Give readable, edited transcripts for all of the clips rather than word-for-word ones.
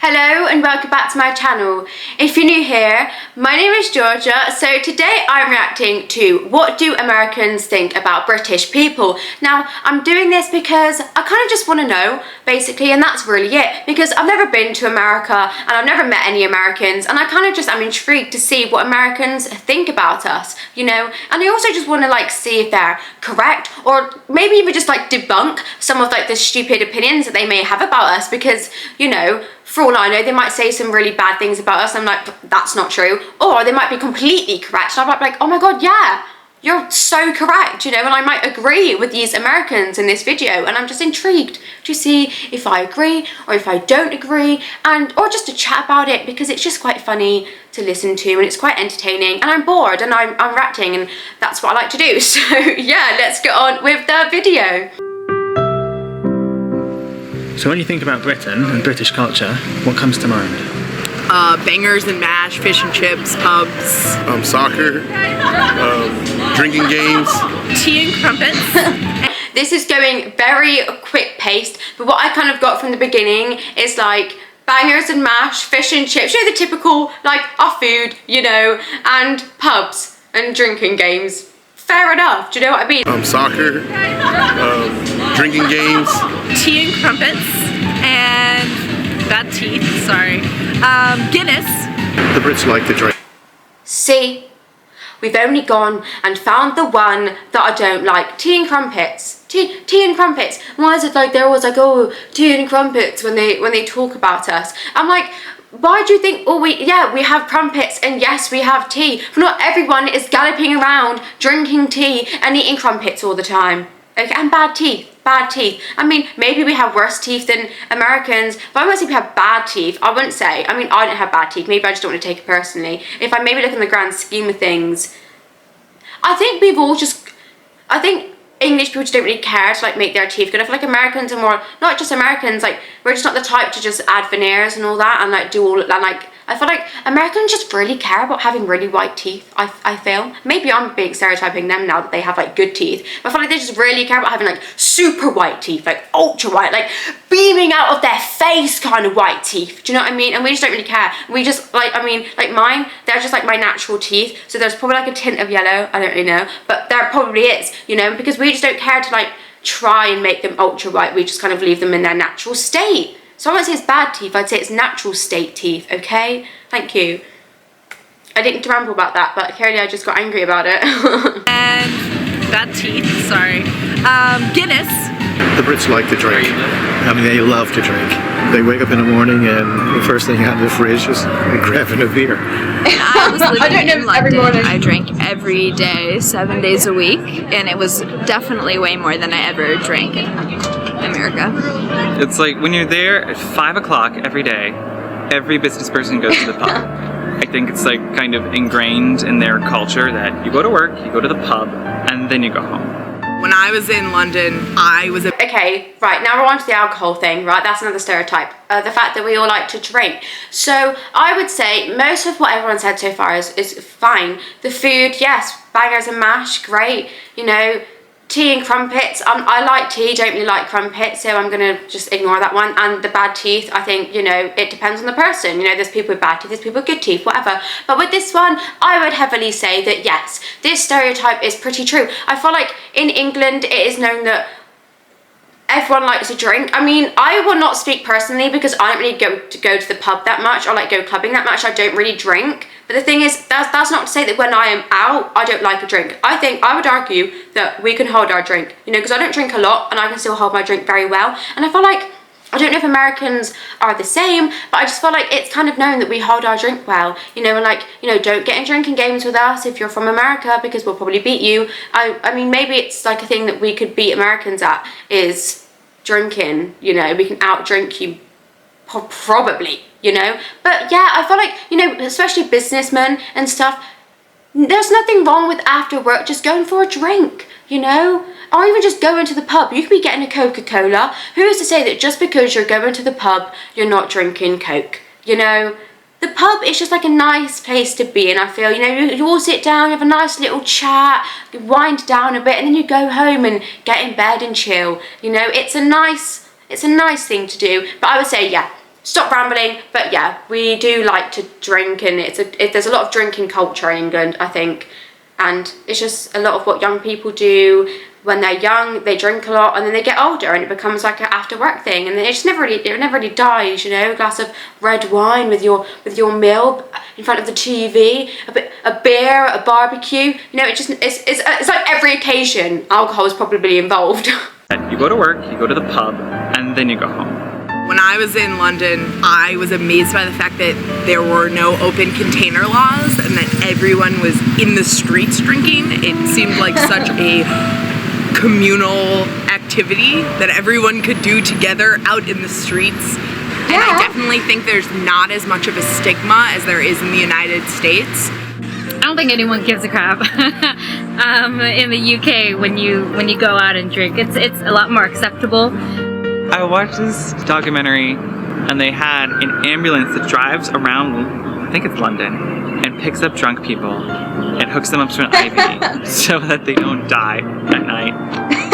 Hello and welcome back to my channel. If you're new here, my name is Georgia. So today I'm reacting to what do Americans think about British people. Now I'm doing this because I kind of just want to know basically, and that's really it, because I've never been to America and I've never met any Americans, and I kind of just am intrigued to see what Americans think about us, you know, and I also just want to see if they're correct or maybe even just debunk some of the stupid opinions that they may have about us, because you know, for all I know, they might say some really bad things about us and I'm like, that's not true. Or they might be completely correct and I'm like, oh my god, yeah, you're so correct, you know, and I might agree with these Americans in this video, and I'm just intrigued to see if I agree or if I don't agree, and or just to chat about it, because it's just quite funny to listen to and it's quite entertaining, and I'm bored and I'm reacting and that's what I like to do. So yeah, let's get on with the video. So when you think about Britain and British culture, what comes to mind? Bangers and mash, fish and chips, pubs. Soccer, drinking games. Tea and crumpets. This is going very quick paced, but what I kind of got from the beginning is bangers and mash, fish and chips, you know, the typical, our food, you know, and pubs and drinking games. Fair enough, do you know what I mean? Soccer, drinking games. Tea and crumpets, and bad teeth, sorry. Guinness. The Brits like to drink. See, we've only gone and found the one that I don't like. Tea and crumpets. Tea and crumpets. Why is it they're always oh, tea and crumpets when they talk about us? I'm like, why do you think, we have crumpets and yes, we have tea, but not everyone is galloping around drinking tea and eating crumpets all the time. Okay, and bad teeth. I mean, maybe we have worse teeth than Americans, but I wouldn't say we have bad teeth. I wouldn't say. I mean, I don't have bad teeth. Maybe I just don't want to take it personally. If I maybe look in the grand scheme of things, I think I think English people just don't really care to make their teeth good. I feel like Americans are more, not just Americans, we're just not the type to just add veneers and all that and do all, and I feel like Americans just really care about having really white teeth, I feel. Maybe I'm being stereotyping them now that they have good teeth, but I feel like they just really care about having super white teeth, ultra white, beaming out of their face kind of white teeth, do you know what I mean? And we just don't really care. We just mine, they're just my natural teeth, so there's probably a tint of yellow, I don't really know, but there probably is, you know, because we just don't care to try and make them ultra white. We just kind of leave them in their natural state. So I won't say it's bad teeth, I'd say it's natural state teeth, okay? Thank you. I didn't ramble about that, but clearly I just got angry about it. And bad teeth, sorry. Guinness. The Brits like to drink. I mean, they love to drink. They wake up in the morning and the first thing out of the fridge is grabbing a beer. I was living in London. I drank every day, 7 days a week, and it was definitely way more than I ever drank in America. It's when you're there at 5 o'clock every day, every business person goes to the pub. I think it's kind of ingrained in their culture that you go to work, you go to the pub, and then you go home. When I was in London, I was Okay, right, now we're on to the alcohol thing, right? That's another stereotype. The fact that we all like to drink. So I would say most of what everyone said so far is fine. The food, yes, bangers and mash, great. You know, tea and crumpets. I like tea, don't really like crumpets, so I'm gonna just ignore that one. And the bad teeth, I think, you know, it depends on the person. You know, there's people with bad teeth, there's people with good teeth, whatever. But with this one, I would heavily say that yes, this stereotype is pretty true. I feel like in England, it is known that everyone likes to drink. I mean, I will not speak personally because I don't really go to the pub that much or go clubbing that much. I don't really drink. But the thing is, that's not to say that when I am out, I don't like a drink. I would argue that we can hold our drink, you know, because I don't drink a lot and I can still hold my drink very well. And I feel I don't know if Americans are the same, but I just feel it's kind of known that we hold our drink well, you know, and you know, don't get in drinking games with us if you're from America because we'll probably beat you. I mean, maybe it's a thing that we could beat Americans at is drinking, you know, we can outdrink you probably, you know. But yeah, I feel you know, especially businessmen and stuff, there's nothing wrong with after work just going for a drink, you know, or even just going to the pub. You could be getting a Coca-Cola. Who is to say that just because you're going to the pub, you're not drinking Coke, you know? The pub is just a nice place to be, and I feel, you know, you all sit down, you have a nice little chat, you wind down a bit, and then you go home and get in bed and chill. You know, it's a nice thing to do. But I would say, yeah, stop rambling, but yeah, we do like to drink, and there's a lot of drinking culture in England, I think, and it's just a lot of what young people do. When they're young, they drink a lot, and then they get older, and it becomes like an after work thing, and it never really dies, you know. A glass of red wine with your meal in front of the TV, a beer, a barbecue, you know. It's like every occasion, alcohol is probably involved. You go to work, you go to the pub, and then you go home. When I was in London, I was amazed by the fact that there were no open container laws and that everyone was in the streets drinking. It seemed like such a communal activity that everyone could do together out in the streets. And I definitely think there's not as much of a stigma as there is in the United States. I don't think anyone gives a crap in the UK when you go out and drink. It's a lot more acceptable. I watched this documentary, and they had an ambulance that drives around, I think it's London, and picks up drunk people and hooks them up to an IV so that they don't die at night.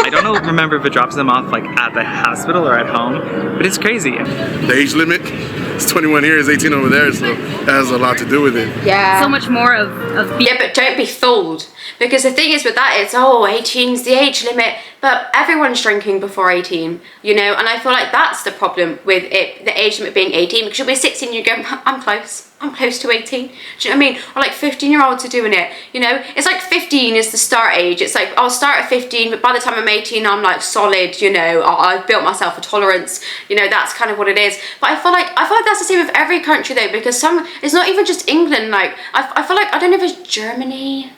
I don't remember if it drops them off like at the hospital or at home, but it's crazy. The age limit is 21 here, is 18 over there, so that has a lot to do with it. Yeah. So much more of Yeah, but don't be fooled. Because the thing is with that, it's, 18's the age limit, but everyone's drinking before 18, you know, and I feel like that's the problem with it, the age limit being 18, because you'll be 16 and you go, I'm close to 18, do you know what I mean? Or like 15-year-olds are doing it, you know, it's like 15 is the start age. It's like, I'll start at 15, but by the time I'm 18, I'm like solid, you know, I've built myself a tolerance, you know, that's kind of what it is. But I feel like that's the same with every country though, because it's not even just England, like, I feel like, I don't know if it's Germany,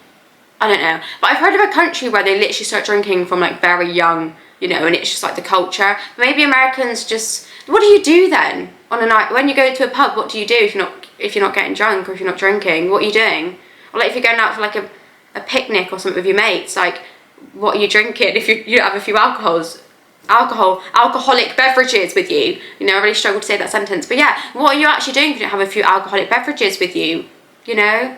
I don't know, but I've heard of a country where they literally start drinking from like very young, you know, and it's just like the culture. Maybe Americans just, what do you do then on a night when you go to a pub? What do you do if you're not getting drunk or if you're not drinking? What are you doing? Or like if you're going out for like a picnic or something with your mates, like what are you drinking? If you have a few alcoholic beverages with you, you know, I really struggle to say that sentence, but yeah, what are you actually doing if you don't have a few alcoholic beverages with you? You know,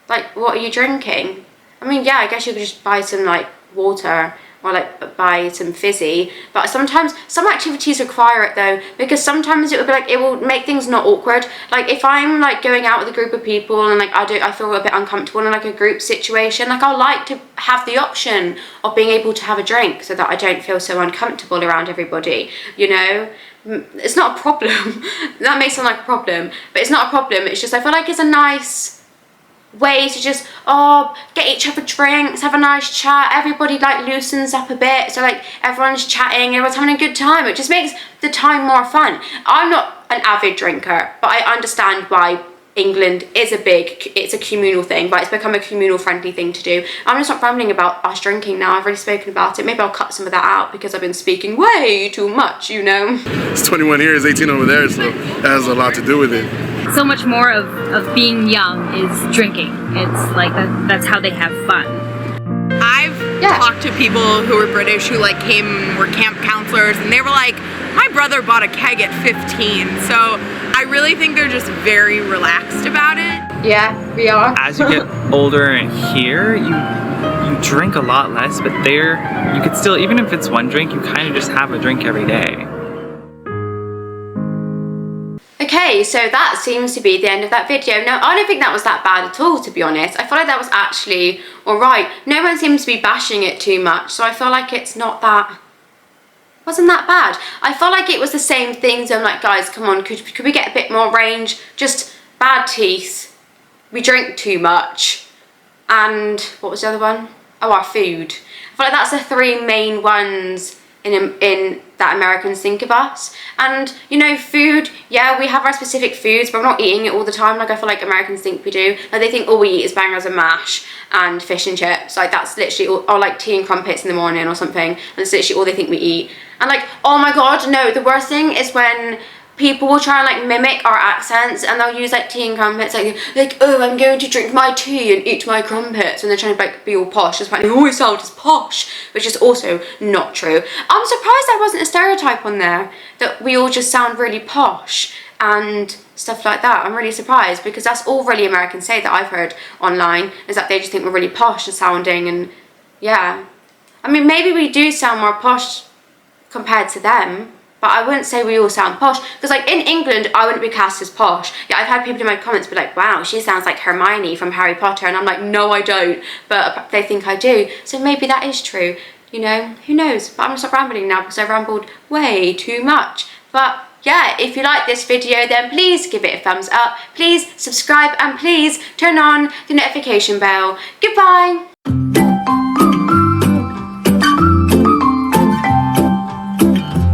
like what are you drinking? I mean, yeah, I guess you could just buy some like water or like buy some fizzy, but sometimes some activities require it though, because sometimes it will make things not awkward. Like if I'm like going out with a group of people and like I feel a bit uncomfortable in like a group situation, like I like to have the option of being able to have a drink so that I don't feel so uncomfortable around everybody, you know. It's not a problem. That may sound like a problem, but it's not a problem. It's just I feel like it's a nice way to just get each other drinks, have a nice chat, everybody like loosens up a bit, so like everyone's chatting, everyone's having a good time. It just makes the time more fun. I'm not an avid drinker, but I understand why England is it's a communal thing, but it's become a communal friendly thing to do. I'm just not rambling about us drinking now. I've already spoken about it. Maybe I'll cut some of that out because I've been speaking way too much, you know. It's 21 here, is 18 over there, so that has a lot to do with it. so much more of being young is drinking. It's like that's how they have fun. I've talked to people who were British who like were camp counselors, and they were like, my brother bought a keg at 15, so I really think they're just very relaxed about it. Yeah, we are. As you get older here, you drink a lot less, but there you could still, even if it's one drink, you kind of just have a drink every day. Okay, so that seems to be the end of that video. Now, I don't think that was that bad at all, to be honest. I feel like that was actually alright. No one seems to be bashing it too much, so I feel like it's not that... wasn't that bad. I felt like it was the same things. I'm like, guys, come on, could we get a bit more range? Just bad teeth. We drink too much. And what was the other one? Oh, our food. I feel like that's the three main ones in that Americans think of us. And you know, food, yeah, we have our specific foods, but we're not eating it all the time. Like I feel like Americans think we do. Like they think all we eat is bangers and mash and fish and chips. Like that's literally all, or like tea and crumpets in the morning or something. And it's literally all they think we eat. And like, oh my god, no, the worst thing is when people will try and like mimic our accents, and they'll use like tea and crumpets, like oh, I'm going to drink my tea and eat my crumpets, and they're trying to like be all posh. It's like they always sound as posh, which is also not true. I'm surprised there wasn't a stereotype on there that we all just sound really posh and stuff like that. I'm really surprised, because that's all really Americans say that I've heard online, is that they just think we're really posh and sounding. And yeah, I mean, maybe we do sound more posh compared to them, but I wouldn't say we all sound posh, because like in England I wouldn't be cast as posh. Yeah, I've had people in my comments be like, wow, she sounds like Hermione from Harry Potter, and I'm like, no I don't, but they think I do, so maybe that is true, you know, who knows. But I'm gonna stop rambling now because I rambled way too much. But yeah, if you like this video, then please give it a thumbs up, please subscribe, and please turn on the notification bell. Goodbye.